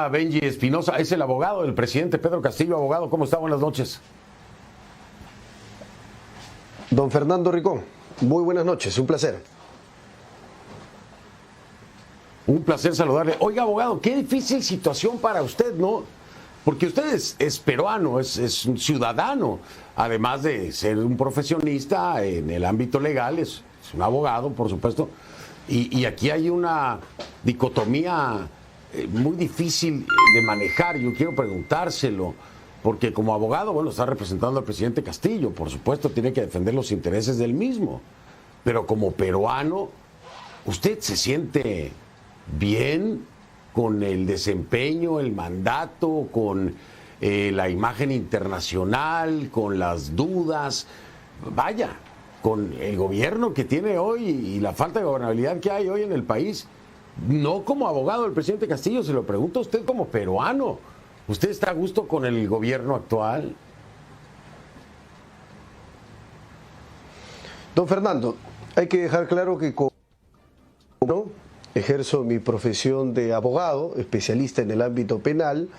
Benji Espinosa es el abogado del presidente Pedro Castillo. Abogado, ¿cómo está? Buenas noches. Don Fernando Ricón, muy buenas noches, un placer. Un placer saludarle. Oiga, abogado, qué difícil situación para usted, ¿no? Porque usted es peruano, es un ciudadano, además de ser un profesionista en el ámbito legal, es un abogado, por supuesto, y aquí hay una dicotomía muy difícil de manejar. Yo quiero preguntárselo, porque como abogado, bueno, está representando al presidente Castillo, por supuesto, tiene que defender los intereses del mismo, pero como peruano, ¿usted se siente bien con el desempeño, el mandato, con la imagen internacional, con las dudas, vaya, con el gobierno que tiene hoy y la falta de gobernabilidad que hay hoy en el país? No como abogado del presidente Castillo, se lo pregunto a usted como peruano. ¿Usted está a gusto con el gobierno actual? Don Fernando, hay que dejar claro que como ejerzo mi profesión de abogado, especialista en el ámbito penal,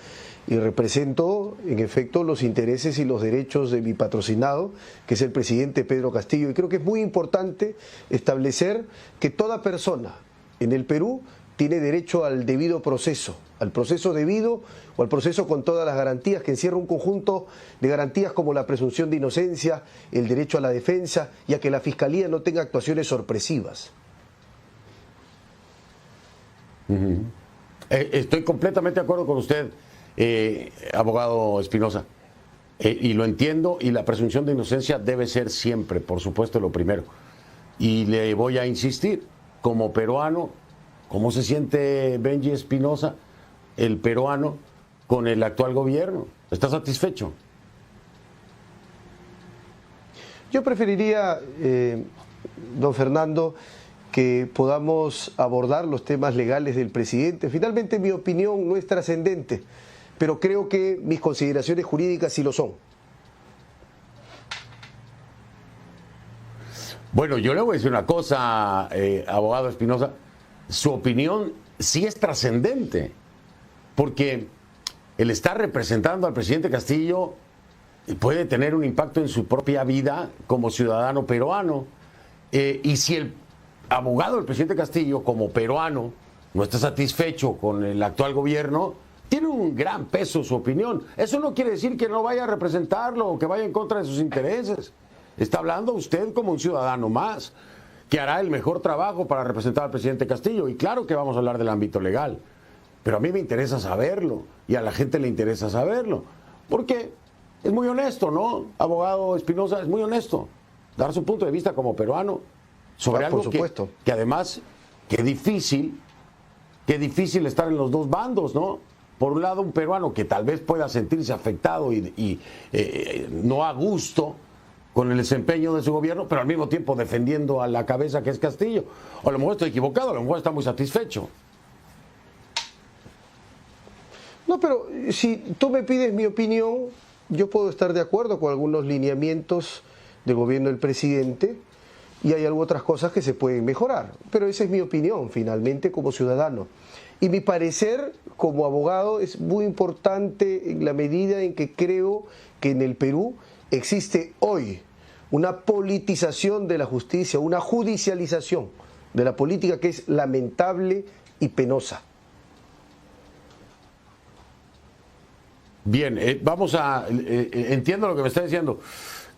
y represento, en efecto, los intereses y los derechos de mi patrocinado, que es el presidente Pedro Castillo. Y creo que es muy importante establecer que toda persona en el Perú tiene derecho al debido proceso, al proceso debido o al proceso con todas las garantías, que encierra un conjunto de garantías como la presunción de inocencia, el derecho a la defensa y a que la Fiscalía no tenga actuaciones sorpresivas. Estoy completamente de acuerdo con usted, abogado Espinosa, y lo entiendo, y la presunción de inocencia debe ser siempre, por supuesto, lo primero. Y le voy a insistir, como peruano, ¿cómo se siente Benji Espinosa, el peruano, con el actual gobierno? ¿Está satisfecho? Yo preferiría, don Fernando, que podamos abordar los temas legales del presidente. Finalmente mi opinión no es trascendente, pero creo que mis consideraciones jurídicas sí lo son. Bueno, yo le voy a decir una cosa, abogado Espinosa, su opinión sí es trascendente, porque el estar representando al presidente Castillo puede tener un impacto en su propia vida como ciudadano peruano, y si el abogado del presidente Castillo, como peruano, no está satisfecho con el actual gobierno, tiene un gran peso su opinión. Eso no quiere decir que no vaya a representarlo o que vaya en contra de sus intereses. Está hablando usted como un ciudadano más, que hará el mejor trabajo para representar al presidente Castillo. Y claro que vamos a hablar del ámbito legal, pero a mí me interesa saberlo y a la gente le interesa saberlo, porque es muy honesto, ¿no? Abogado Espinosa, es muy honesto dar su punto de vista como peruano sobre algo que además, qué difícil estar en los dos bandos, ¿no? Por un lado, un peruano que tal vez pueda sentirse afectado y no a gusto con el desempeño de su gobierno, pero al mismo tiempo defendiendo a la cabeza que es Castillo. O a lo mejor estoy equivocado, a lo mejor está muy satisfecho. No, pero si tú me pides mi opinión, yo puedo estar de acuerdo con algunos lineamientos del gobierno del presidente, y hay otras cosas que se pueden mejorar, pero esa es mi opinión finalmente como ciudadano. Y mi parecer como abogado es muy importante en la medida en que creo que en el Perú existe hoy una politización de la justicia, una judicialización de la política que es lamentable y penosa. Bien, entiendo lo que me está diciendo.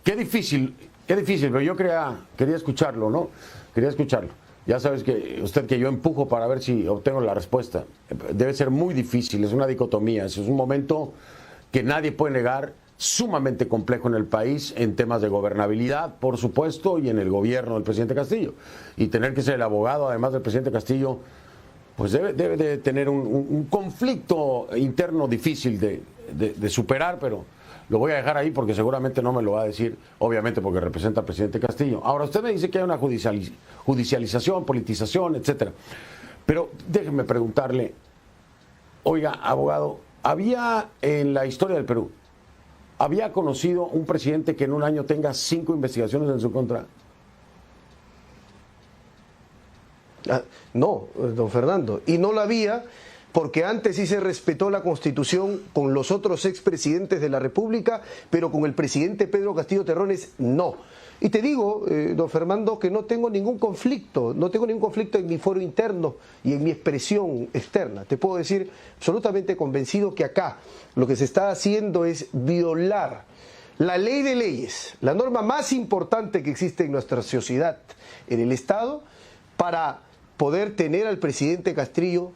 Qué difícil, pero yo quería escucharlo, ¿no? Quería escucharlo. Ya sabes que yo empujo para ver si obtengo la respuesta. Debe ser muy difícil, es una dicotomía, es un momento que nadie puede negar, sumamente complejo en el país en temas de gobernabilidad, por supuesto, y en el gobierno del presidente Castillo. Y tener que ser el abogado, además del presidente Castillo, pues debe de tener un conflicto interno difícil de superar, pero lo voy a dejar ahí porque seguramente no me lo va a decir, obviamente porque representa al presidente Castillo. Ahora, usted me dice que hay una judicialización, politización, etcétera. Pero déjeme preguntarle, oiga, abogado, ¿había en la historia del Perú, había conocido un presidente que en un año tenga 5 investigaciones en su contra? No, don Fernando, y no la había porque antes sí se respetó la Constitución con los otros expresidentes de la República, pero con el presidente Pedro Castillo Terrones no. Y te digo, don Fernando, que no tengo ningún conflicto en mi foro interno y en mi expresión externa. Te puedo decir absolutamente convencido que acá lo que se está haciendo es violar la ley de leyes, la norma más importante que existe en nuestra sociedad, en el Estado, para poder tener al presidente Castillo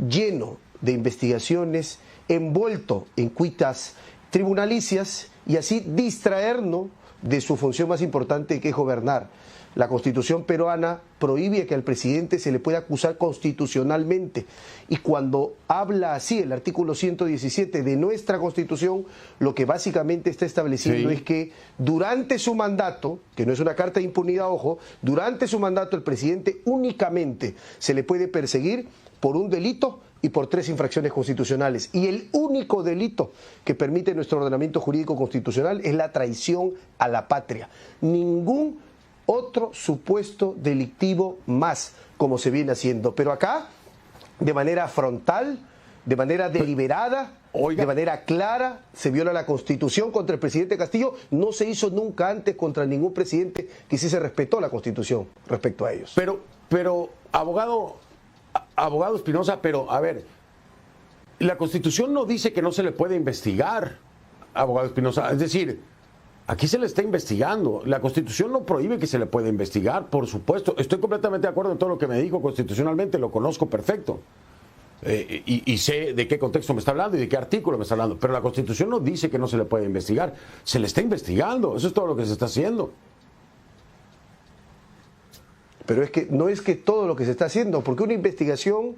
lleno de investigaciones, envuelto en cuitas tribunalicias y así distraernos de su función más importante, que es gobernar. La Constitución peruana prohíbe que al presidente se le pueda acusar constitucionalmente, y cuando habla así el artículo 117 de nuestra Constitución, lo que básicamente está estableciendo es que durante su mandato, que no es una carta de impunidad, ojo, durante su mandato el presidente únicamente se le puede perseguir por un delito y por 3 infracciones constitucionales. Y el único delito que permite nuestro ordenamiento jurídico constitucional es la traición a la patria. Ningún otro supuesto delictivo más, como se viene haciendo. Pero acá, de manera frontal, de manera deliberada, de manera clara, se viola la Constitución contra el presidente Castillo. No se hizo nunca antes contra ningún presidente que sí se respetó la Constitución respecto a ellos. Pero abogado Espinosa, pero a ver, la Constitución no dice que no se le puede investigar, abogado Espinosa. Es decir, aquí se le está investigando. La Constitución no prohíbe que se le pueda investigar, por supuesto. Estoy completamente de acuerdo en todo lo que me dijo constitucionalmente, lo conozco perfecto. Y sé de qué contexto me está hablando y de qué artículo me está hablando. Pero la Constitución no dice que no se le puede investigar. Se le está investigando. Eso es todo lo que se está haciendo. Pero no es que todo lo que se está haciendo, porque una investigación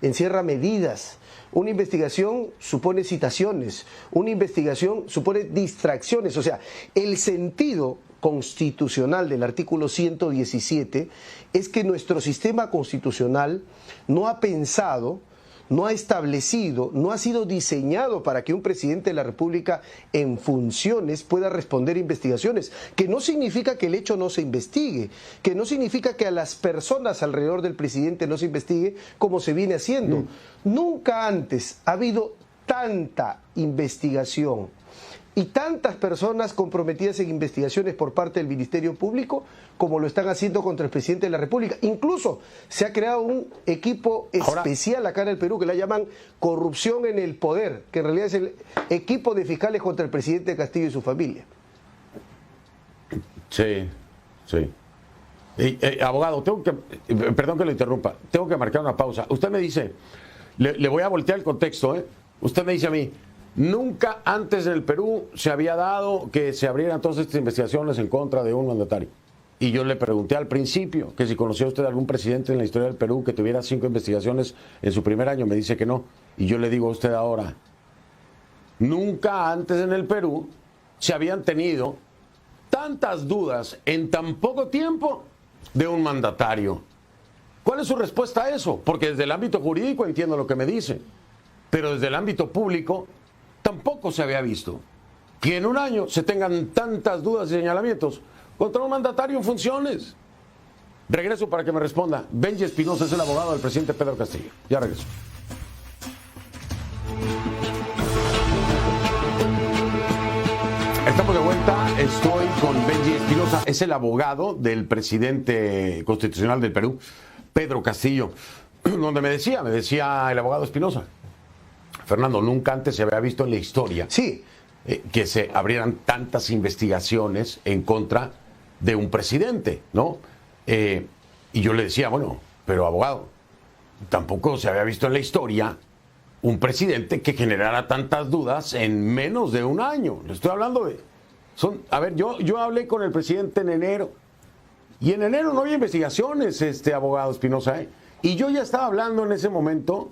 encierra medidas, una investigación supone citaciones, una investigación supone distracciones. O sea, el sentido constitucional del artículo 117 es que nuestro sistema constitucional no ha pensado, no ha establecido, no ha sido diseñado para que un presidente de la República en funciones pueda responder investigaciones, que no significa que el hecho no se investigue, que no significa que a las personas alrededor del presidente no se investigue como se viene haciendo. Nunca antes ha habido tanta investigación y tantas personas comprometidas en investigaciones por parte del Ministerio Público como lo están haciendo contra el presidente de la República. Incluso se ha creado un equipo especial acá en el Perú que la llaman corrupción en el poder, que en realidad es el equipo de fiscales contra el presidente Castillo y su familia. Sí. Abogado, perdón que lo interrumpa, tengo que marcar una pausa. Usted me dice, le voy a voltear el contexto, ¿eh? Usted me dice a mí, nunca antes en el Perú se había dado que se abrieran todas estas investigaciones en contra de un mandatario. Y yo le pregunté al principio que si conocía usted algún presidente en la historia del Perú que tuviera 5 investigaciones en su primer año. Me dice que no. Y yo le digo a usted ahora, nunca antes en el Perú se habían tenido tantas dudas en tan poco tiempo de un mandatario. ¿Cuál es su respuesta a eso? Porque desde el ámbito jurídico entiendo lo que me dice, pero desde el ámbito público tampoco se había visto que en un año se tengan tantas dudas y señalamientos contra un mandatario en funciones. Regreso para que me responda. Benji Espinosa es el abogado del presidente Pedro Castillo. Ya regreso. Estamos de vuelta. Estoy con Benji Espinosa. Es el abogado del presidente constitucional del Perú, Pedro Castillo. Donde me decía el abogado Espinosa, Fernando, nunca antes se había visto en la historia que se abrieran tantas investigaciones en contra de un presidente, ¿no? Y yo le decía, bueno, pero abogado, tampoco se había visto en la historia un presidente que generara tantas dudas en menos de un año. Le estoy hablando de... yo hablé con el presidente en enero, y en enero no había investigaciones, abogado Espinosa, y yo ya estaba hablando en ese momento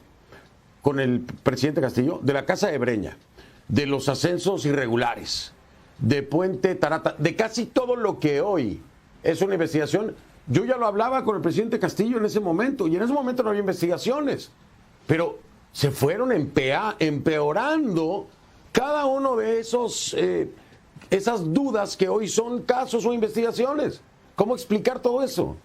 con el presidente Castillo de la Casa de Breña, de los ascensos irregulares, de Puente Tarata, de casi todo lo que hoy es una investigación. Yo ya lo hablaba con el presidente Castillo en ese momento, y en ese momento no había investigaciones, pero se fueron empeorando cada uno de esas dudas que hoy son casos o investigaciones. ¿Cómo explicar todo eso?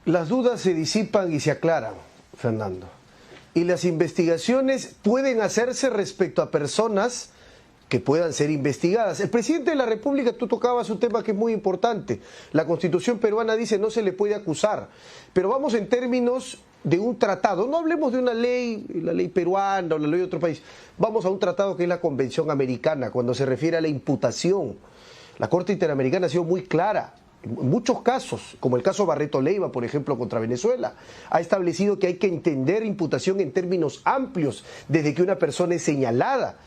Las dudas se disipan y se aclaran, Fernando. Y las investigaciones pueden hacerse respecto a personas que puedan ser investigadas. El presidente de la República, tú tocabas un tema que es muy importante. La Constitución peruana dice no se le puede acusar, pero vamos en términos de un tratado. No hablemos de una ley, la ley peruana o la ley de otro país. Vamos a un tratado que es la Convención Americana, cuando se refiere a la imputación. La Corte Interamericana ha sido muy clara. En muchos casos, como el caso Barreto Leiva, por ejemplo, contra Venezuela, ha establecido que hay que entender imputación en términos amplios, desde que una persona es señalada.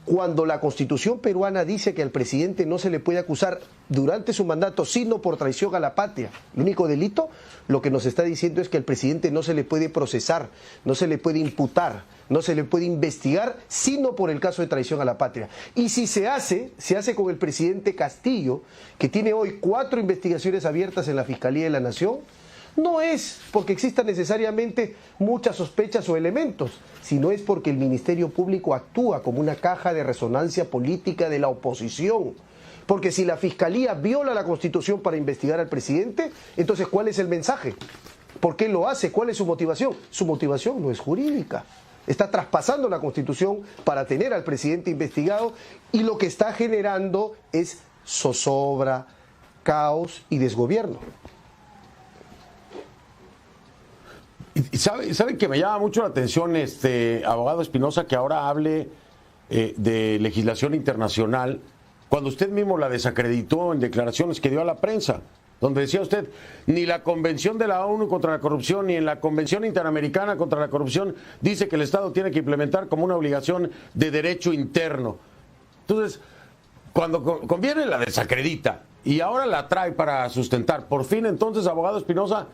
Cuando la Constitución peruana dice que al presidente no se le puede acusar durante su mandato, sino por traición a la patria, el único delito, lo que nos está diciendo es que al presidente no se le puede procesar, no se le puede imputar, no se le puede investigar, sino por el caso de traición a la patria. Y si se hace con el presidente Castillo, que tiene hoy 4 investigaciones abiertas en la Fiscalía de la Nación. No es porque existan necesariamente muchas sospechas o elementos, sino es porque el Ministerio Público actúa como una caja de resonancia política de la oposición. Porque si la Fiscalía viola la Constitución para investigar al presidente, entonces ¿cuál es el mensaje? ¿Por qué lo hace? ¿Cuál es su motivación? Su motivación no es jurídica. Está traspasando la Constitución para tener al presidente investigado y lo que está generando es zozobra, caos y desgobierno. Y sabe que me llama mucho la atención, abogado Espinosa, que ahora hable de legislación internacional, cuando usted mismo la desacreditó en declaraciones que dio a la prensa, donde decía usted, ni la Convención de la ONU contra la corrupción, ni en la Convención Interamericana contra la corrupción, dice que el Estado tiene que implementar como una obligación de derecho interno. Entonces, cuando conviene la desacredita, y ahora la trae para sustentar. Por fin, entonces, abogado Espinosa.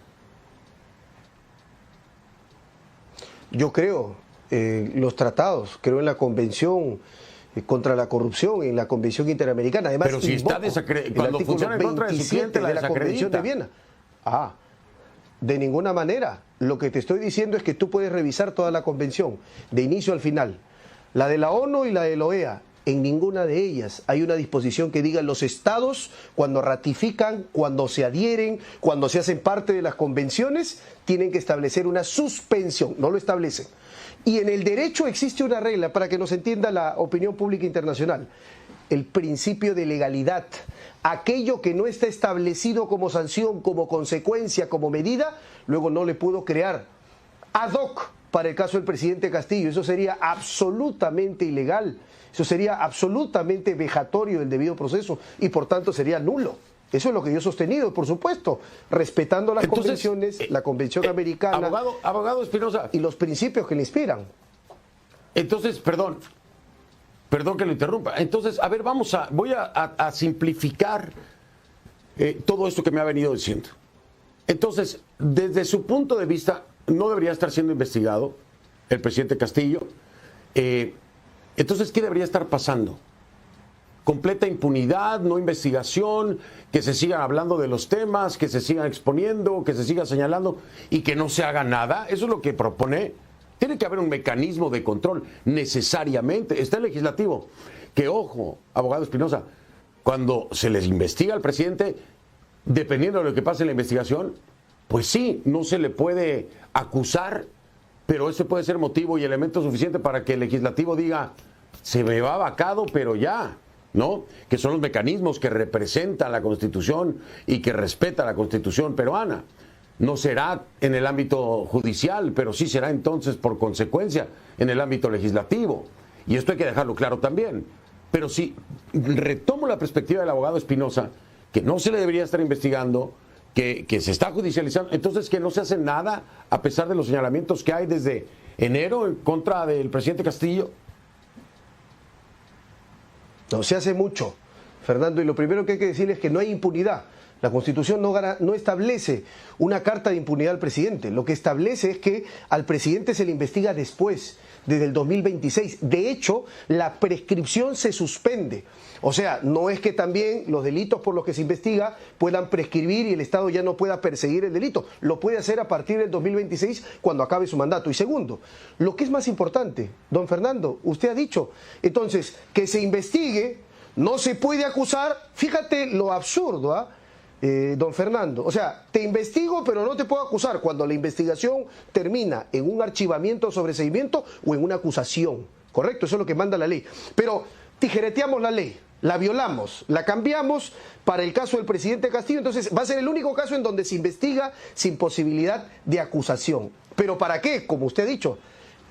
Yo creo en los tratados, creo en la Convención contra la corrupción, en la Convención Interamericana. Además, pero si está cuando funciona en contra de su cliente, la Convención de Viena. De ninguna manera. Lo que te estoy diciendo es que tú puedes revisar toda la Convención, de inicio al final. La de la ONU y la de la OEA. En ninguna de ellas hay una disposición que diga los estados, cuando ratifican, cuando se adhieren, cuando se hacen parte de las convenciones, tienen que establecer una suspensión. No lo establecen. Y en el derecho existe una regla para que nos entienda la opinión pública internacional. El principio de legalidad. Aquello que no está establecido como sanción, como consecuencia, como medida, luego no le puedo crear ad hoc para el caso del presidente Castillo. Eso sería absolutamente ilegal. Eso sería absolutamente vejatorio del debido proceso y por tanto sería nulo. Eso es lo que yo he sostenido, por supuesto, respetando las convenciones, la Convención Americana, abogado Espinosa, y los principios que le inspiran. Entonces, perdón que lo interrumpa. Entonces, a ver, voy a simplificar todo esto que me ha venido diciendo. Entonces, desde su punto de vista, no debería estar siendo investigado el presidente Castillo. Entonces, ¿qué debería estar pasando? Completa impunidad, no investigación, que se sigan hablando de los temas, que se sigan exponiendo, que se siga señalando y que no se haga nada. Eso es lo que propone. Tiene que haber un mecanismo de control necesariamente. Está el legislativo. Que ojo, abogado Espinosa, cuando se les investiga al presidente, dependiendo de lo que pase en la investigación, pues sí, no se le puede acusar, pero eso puede ser motivo y elemento suficiente para que el legislativo diga, se me va vacado, pero ya, ¿no? Que son los mecanismos que representan la Constitución y que respeta la Constitución peruana. No será en el ámbito judicial, pero sí será entonces por consecuencia en el ámbito legislativo. Y esto hay que dejarlo claro también. Pero si retomo la perspectiva del abogado Espinosa, que no se le debería estar investigando, que se está judicializando, entonces que no se hace nada a pesar de los señalamientos que hay desde enero en contra del presidente Castillo. No, se hace mucho, Fernando, y lo primero que hay que decir es que no hay impunidad. La Constitución no establece una carta de impunidad al presidente. Lo que establece es que al presidente se le investiga después, desde el 2026. De hecho, la prescripción se suspende. O sea, no es que también los delitos por los que se investiga puedan prescribir y el Estado ya no pueda perseguir el delito. Lo puede hacer a partir del 2026 cuando acabe su mandato. Y segundo, lo que es más importante, don Fernando, usted ha dicho, entonces, que se investigue, no se puede acusar. Fíjate lo absurdo, ¿ah? don Fernando. O sea, te investigo, pero no te puedo acusar cuando la investigación termina en un archivamiento o sobreseimiento o en una acusación. Correcto, eso es lo que manda la ley. Pero tijereteamos la ley, la violamos, la cambiamos para el caso del presidente Castillo, entonces va a ser el único caso en donde se investiga sin posibilidad de acusación. ¿Pero para qué? Como usted ha dicho,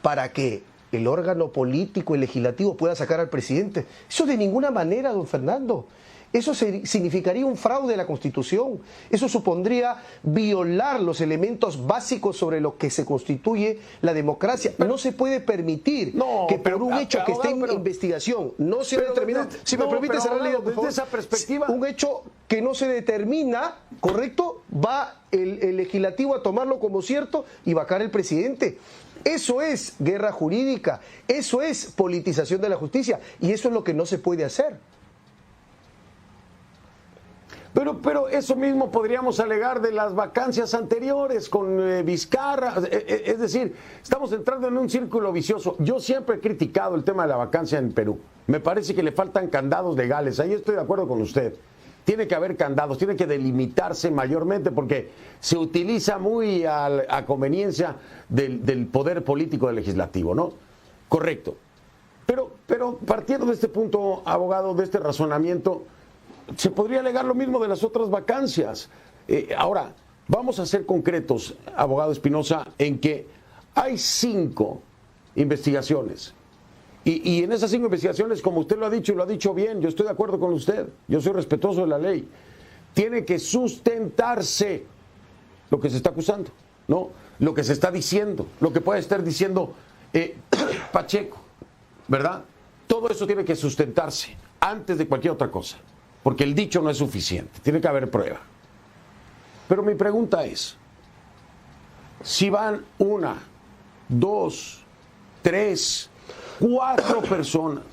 para que el órgano político y legislativo pueda sacar al presidente. Eso de ninguna manera, don Fernando. Eso significaría un fraude a la Constitución. Eso supondría violar los elementos básicos sobre los que se constituye la democracia. No se puede permitir que por un hecho que esté en investigación no se ha determinado. Si me permite cerrar la idea, por favor. Desde esa perspectiva, un hecho que no se determina, ¿correcto? Va el legislativo a tomarlo como cierto y vacar el presidente. Eso es guerra jurídica, eso es politización de la justicia y eso es lo que no se puede hacer. Pero eso mismo podríamos alegar de las vacancias anteriores con Vizcarra. Es decir, estamos entrando en un círculo vicioso. Yo siempre he criticado el tema de la vacancia en Perú. Me parece que le faltan candados legales. Ahí estoy de acuerdo con usted. Tiene que haber candados, tiene que delimitarse mayormente porque se utiliza muy a conveniencia del poder político del legislativo, ¿no? Correcto. Pero partiendo de este punto, abogado, de este razonamiento, se podría alegar lo mismo de las otras vacancias. Ahora, vamos a ser concretos, abogado Espinosa, en que hay 5 investigaciones. Y en esas 5 investigaciones, como usted lo ha dicho y lo ha dicho bien, yo estoy de acuerdo con usted, yo soy respetuoso de la ley, tiene que sustentarse lo que se está acusando, ¿no? Lo que se está diciendo, lo que puede estar diciendo Pacheco, ¿verdad? Todo eso tiene que sustentarse antes de cualquier otra cosa. Porque el dicho no es suficiente, tiene que haber prueba. Pero mi pregunta es, si van 1, 2, 3, 4 personas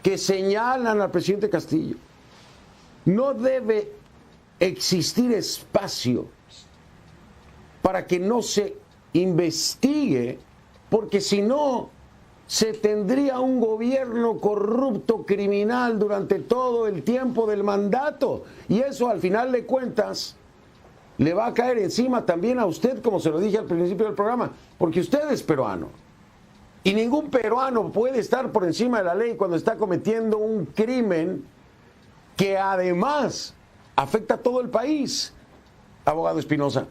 que señalan al presidente Castillo, no debe existir espacio para que no se investigue, porque si no, se tendría un gobierno corrupto, criminal durante todo el tiempo del mandato. Y eso, al final de cuentas, le va a caer encima también a usted, como se lo dije al principio del programa, porque usted es peruano. Y ningún peruano puede estar por encima de la ley cuando está cometiendo un crimen que además afecta a todo el país. Abogado Espinosa,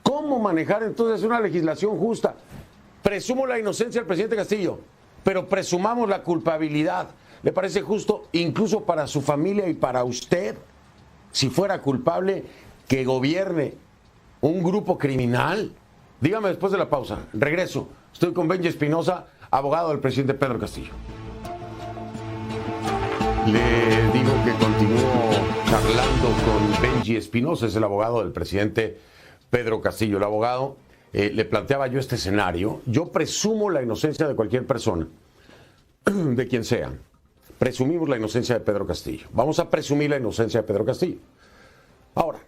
¿cómo manejar entonces una legislación justa? Presumo la inocencia del presidente Castillo, pero presumamos la culpabilidad. ¿Le parece justo, incluso para su familia y para usted, si fuera culpable, que gobierne un grupo criminal? Dígame después de la pausa. Regreso. Estoy con Benji Espinosa, abogado del presidente Pedro Castillo. Le digo que continúo charlando con Benji Espinosa, es el abogado del presidente Pedro Castillo. El abogado... le planteaba yo este escenario. Yo presumo la inocencia de cualquier persona, de quien sea. Presumimos la inocencia de Pedro Castillo. Vamos a presumir la inocencia de Pedro Castillo. Ahora,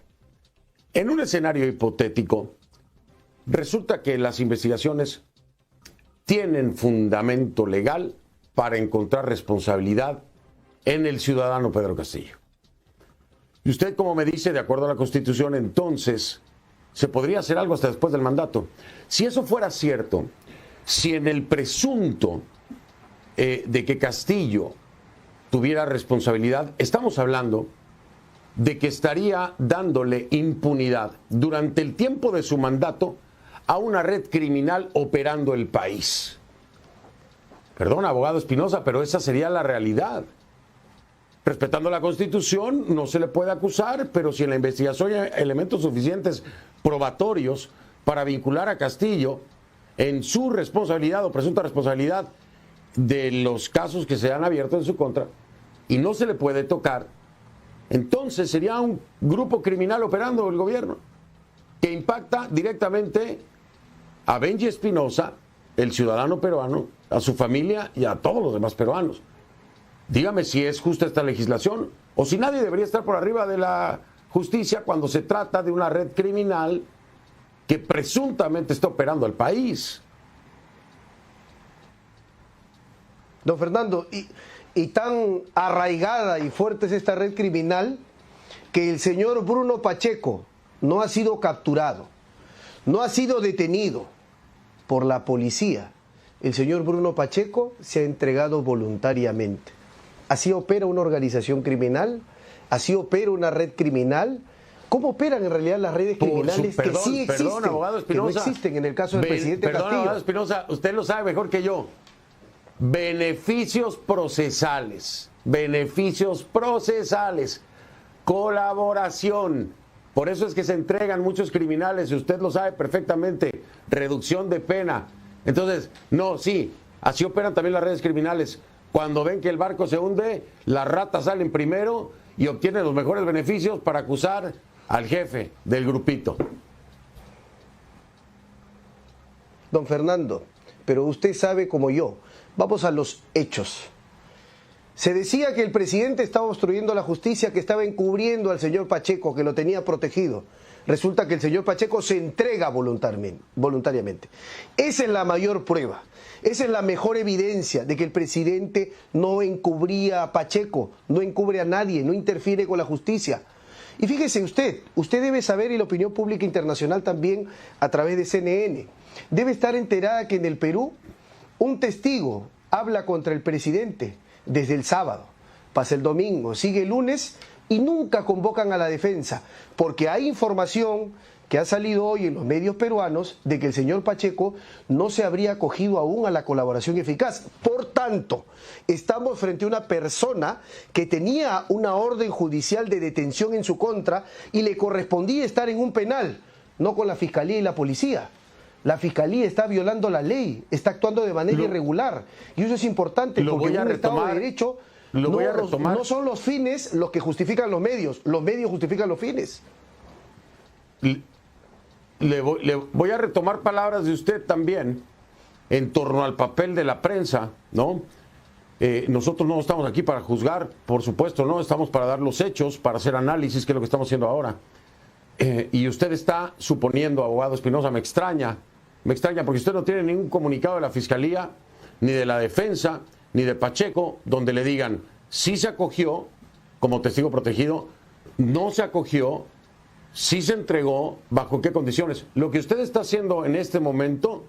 en un escenario hipotético, resulta que las investigaciones tienen fundamento legal para encontrar responsabilidad en el ciudadano Pedro Castillo. Y usted, como me dice, de acuerdo a la Constitución, entonces se podría hacer algo hasta después del mandato. Si eso fuera cierto, si en el presunto de que Castillo tuviera responsabilidad, estamos hablando de que estaría dándole impunidad durante el tiempo de su mandato a una red criminal operando el país. Perdón, abogado Espinosa, pero esa sería la realidad. Respetando la Constitución, no se le puede acusar, pero si en la investigación hay elementos suficientes probatorios para vincular a Castillo en su responsabilidad o presunta responsabilidad de los casos que se han abierto en su contra y no se le puede tocar, entonces sería un grupo criminal operando el gobierno que impacta directamente a Benji Espinosa, el ciudadano peruano, a su familia y a todos los demás peruanos. Dígame si es justa esta legislación o si nadie debería estar por arriba de la justicia cuando se trata de una red criminal que presuntamente está operando el país. Don Fernando, y tan arraigada y fuerte es esta red criminal que el señor Bruno Pacheco no ha sido capturado, no ha sido detenido por la policía. El señor Bruno Pacheco se ha entregado voluntariamente. ¿Así opera una organización criminal? ¿Así opera una red criminal? ¿Cómo operan en realidad las redes criminales que sí existen, abogado Espinosa, que no existen en el caso del presidente Castillo? Abogado Espinosa, usted lo sabe mejor que yo. Beneficios procesales, colaboración. Por eso es que se entregan muchos criminales, y usted lo sabe perfectamente, reducción de pena. Entonces, no, sí, así operan también las redes criminales. Cuando ven que el barco se hunde, las ratas salen primero y obtienen los mejores beneficios para acusar al jefe del grupito. Don Fernando, pero usted sabe como yo, vamos a los hechos. Se decía que el presidente estaba obstruyendo la justicia, que estaba encubriendo al señor Pacheco, que lo tenía protegido. Resulta que el señor Pacheco se entrega voluntariamente. Esa es la mayor prueba, esa es la mejor evidencia de que el presidente no encubría a Pacheco, no encubre a nadie, no interfiere con la justicia. Y fíjese usted debe saber, y la opinión pública internacional también a través de CNN, debe estar enterada que en el Perú un testigo habla contra el presidente desde el sábado, pasa el domingo, sigue el lunes y nunca convocan a la defensa, porque hay información que ha salido hoy en los medios peruanos de que el señor Pacheco no se habría acogido aún a la colaboración eficaz. Por tanto, estamos frente a una persona que tenía una orden judicial de detención en su contra y le correspondía estar en un penal, no con la fiscalía y la policía. La fiscalía está violando la ley, está actuando de manera irregular. Y eso es importante porque en un Estado de Derecho no son los fines los que justifican los medios justifican los fines. Le voy a retomar palabras de usted también en torno al papel de la prensa, ¿no? Nosotros no estamos aquí para juzgar, por supuesto, no, estamos para dar los hechos, para hacer análisis, que es lo que estamos haciendo ahora. Y usted está suponiendo, abogado Espinosa, me extraña porque usted no tiene ningún comunicado de la Fiscalía, ni de la Defensa, ni de Pacheco, donde le digan, sí se acogió como testigo protegido, no se acogió, sí se entregó, bajo qué condiciones. Lo que usted está haciendo en este momento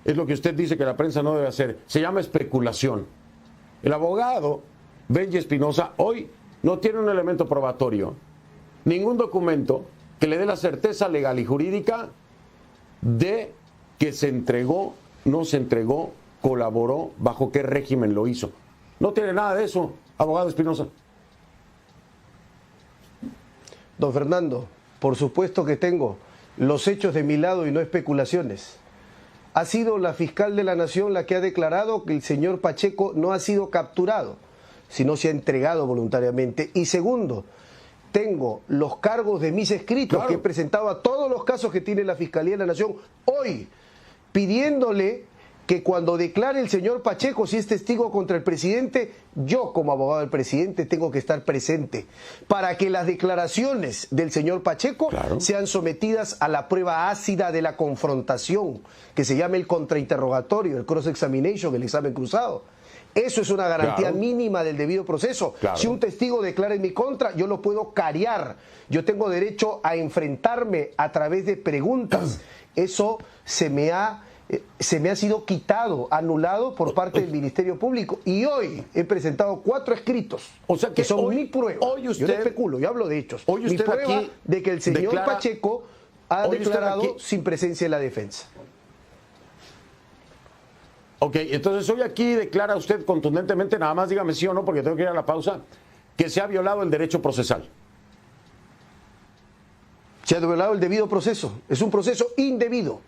es lo que usted dice que la prensa no debe hacer. Se llama especulación. El abogado Benji Espinosa hoy no tiene un elemento probatorio, ningún documento que le dé la certeza legal y jurídica de que se entregó, no se entregó, colaboró, bajo qué régimen lo hizo. No tiene nada de eso, abogado Espinosa. Don Fernando, por supuesto que tengo los hechos de mi lado y no especulaciones. Ha sido la fiscal de la Nación la que ha declarado que el señor Pacheco no ha sido capturado, sino se ha entregado voluntariamente. Y segundo, tengo los cargos de mis escritos que he presentado a todos los casos que tiene la Fiscalía de la Nación hoy, pidiéndole que cuando declare el señor Pacheco si es testigo contra el presidente, yo como abogado del presidente tengo que estar presente para que las declaraciones del señor Pacheco sean sometidas a la prueba ácida de la confrontación, que se llama el contrainterrogatorio, el cross-examination, el examen cruzado. Eso es una garantía mínima del debido proceso. Si un testigo declara en mi contra, yo lo puedo cariar. Yo tengo derecho a enfrentarme a través de preguntas. Eso se me ha sido quitado, anulado por parte del Ministerio Público. Y hoy he presentado 4 escritos, o sea que son mi prueba. Hoy usted, yo no especulo, yo hablo de hechos. Hoy usted mi prueba aquí de que el señor Pacheco ha declarado aquí, sin presencia de la defensa. Ok, entonces hoy aquí declara usted contundentemente, nada más dígame sí o no, porque tengo que ir a la pausa, que se ha violado el derecho procesal. Se ha violado el debido proceso. Es un proceso indebido.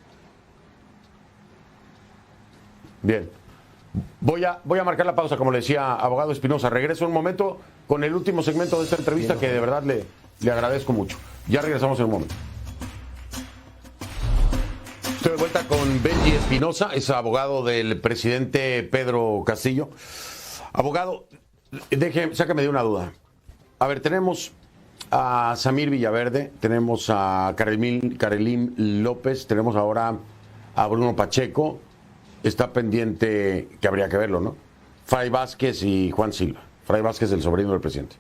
Bien. Voy a marcar la pausa, como le decía abogado Espinosa. Regreso un momento con el último segmento de esta entrevista, que de verdad le agradezco mucho. Ya regresamos en un momento. Estoy de vuelta con Benji Espinosa, es abogado del presidente Pedro Castillo. Abogado, sácame de una duda. A ver, tenemos a Samir Villaverde, tenemos a Karelim López, tenemos ahora a Bruno Pacheco. Está pendiente, que habría que verlo, ¿no? Fray Vázquez y Juan Silva. Fray Vázquez, el sobrino del presidente.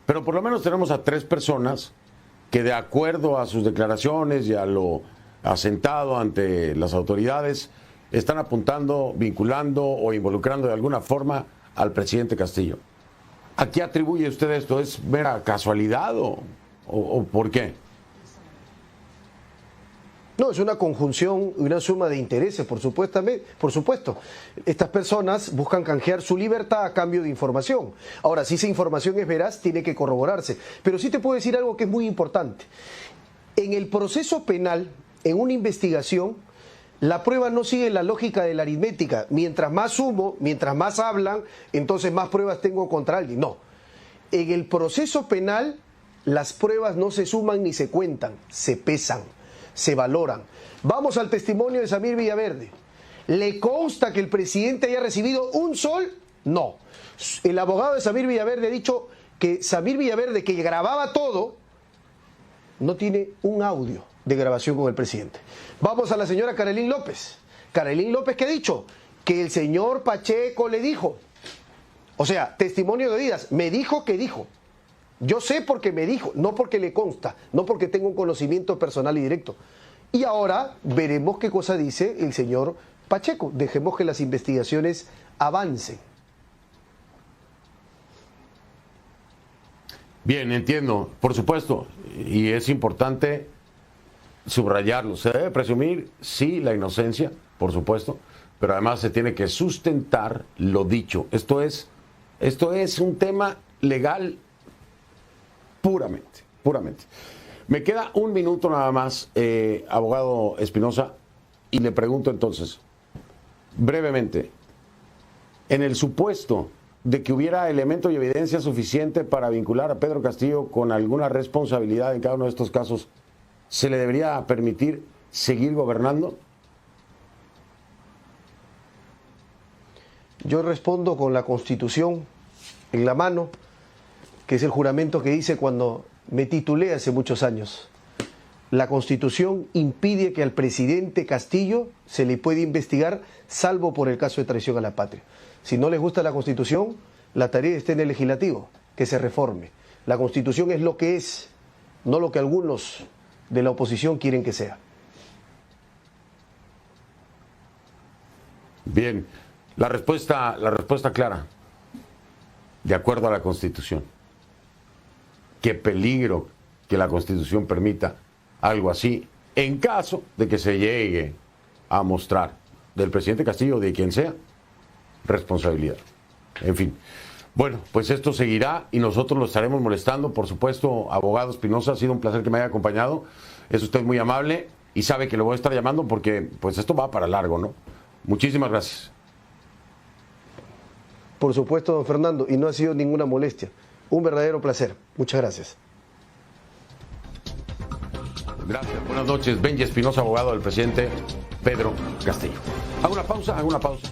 Pero por lo menos tenemos a 3 personas que, de acuerdo a sus declaraciones y a lo asentado ante las autoridades, están apuntando, vinculando o involucrando de alguna forma al presidente Castillo. ¿A qué atribuye usted esto? ¿Es mera casualidad o por qué? No, es una conjunción y una suma de intereses, por supuesto. Estas personas buscan canjear su libertad a cambio de información. Ahora, si esa información es veraz, tiene que corroborarse. Pero sí te puedo decir algo que es muy importante. En el proceso penal, en una investigación, la prueba no sigue la lógica de la aritmética. Mientras más sumo, mientras más hablan, entonces más pruebas tengo contra alguien. No. En el proceso penal, las pruebas no se suman ni se cuentan, se pesan, se valoran. Vamos al testimonio de Samir Villaverde. ¿Le consta que el presidente haya recibido un sol? No. El abogado de Samir Villaverde ha dicho que Samir Villaverde, que grababa todo, no tiene un audio de grabación con el presidente. Vamos a la señora Carolyn López. Carolyn López, ¿qué ha dicho? Que el señor Pacheco le dijo. O sea, testimonio de oídas. Me dijo que dijo. Yo sé porque me dijo, no porque le consta, no porque tengo un conocimiento personal y directo. Y ahora veremos qué cosa dice el señor Pacheco. Dejemos que las investigaciones avancen. Bien, entiendo, por supuesto, y es importante subrayarlo. Se debe presumir, sí, la inocencia, por supuesto, pero además se tiene que sustentar lo dicho. Esto es un tema legal puramente. Me queda un minuto nada más, abogado Espinosa, y le pregunto entonces, brevemente, en el supuesto de que hubiera elementos y evidencia suficiente para vincular a Pedro Castillo con alguna responsabilidad en cada uno de estos casos, ¿se le debería permitir seguir gobernando? Yo respondo con la Constitución en la mano, que es el juramento que hice cuando me titulé hace muchos años. La Constitución impide que al presidente Castillo se le pueda investigar, salvo por el caso de traición a la patria. Si no les gusta la Constitución, la tarea está en el legislativo, que se reforme. La Constitución es lo que es, no lo que algunos de la oposición quieren que sea. Bien, la respuesta clara, de acuerdo a la Constitución. Qué peligro que la Constitución permita algo así, en caso de que se llegue a mostrar del presidente Castillo o de quien sea responsabilidad. En fin, bueno, pues esto seguirá y nosotros lo estaremos molestando, por supuesto. Abogado Espinosa, ha sido un placer que me haya acompañado, es usted muy amable y sabe que lo voy a estar llamando porque pues esto va para largo, ¿no? Muchísimas gracias. Por supuesto, don Fernando, y no ha sido ninguna molestia. Un verdadero placer. Muchas gracias. Gracias. Buenas noches. Benji Espinosa, abogado del presidente Pedro Castillo. Hago una pausa.